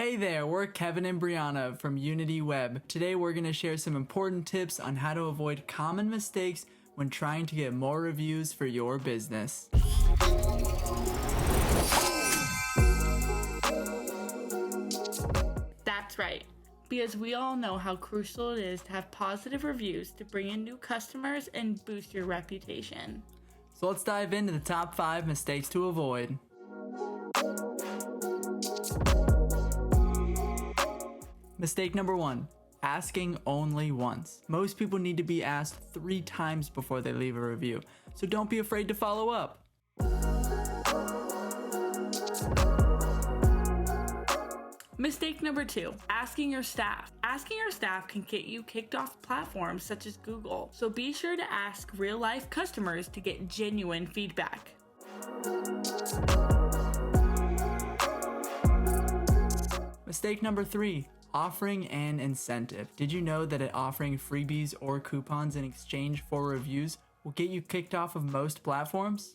Hey there, we're Kevin and Brianna from Unity Web. Today we're going to share some important tips on how to avoid common mistakes when trying to get more reviews for your business. That's right, because we all know how crucial it is to have positive reviews to bring in new customers and boost your reputation. So let's dive into the top 5 mistakes to avoid. Mistake number 1, asking only once. Most people need to be asked 3 times before they leave a review, so don't be afraid to follow up. Mistake number 2, asking your staff. Asking your staff can get you kicked off platforms such as Google, so be sure to ask real-life customers to get genuine feedback. Mistake number 3, offering an incentive. Did you know that offering freebies or coupons in exchange for reviews will get you kicked off of most platforms?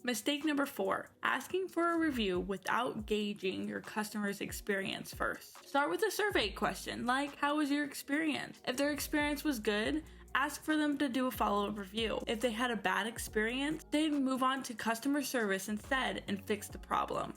Mistake number 4, asking for a review without gauging your customer's experience first. Start with a survey question like, how was your experience? If their experience was good, ask for them to do a follow-up review. If they had a bad experience, then move on to customer service instead and fix the problem.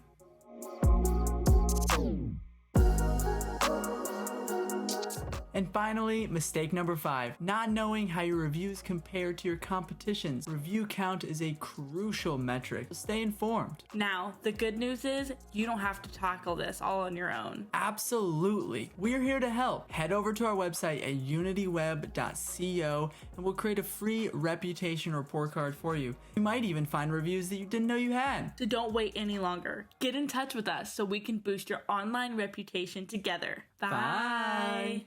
And finally, mistake number 5, not knowing how your reviews compare to your competition's. Review count is a crucial metric, so stay informed. Now, the good news is you don't have to tackle this all on your own. Absolutely. We're here to help. Head over to our website at unityweb.co and we'll create a free reputation report card for you. You might even find reviews that you didn't know you had. So don't wait any longer. Get in touch with us so we can boost your online reputation together. Bye.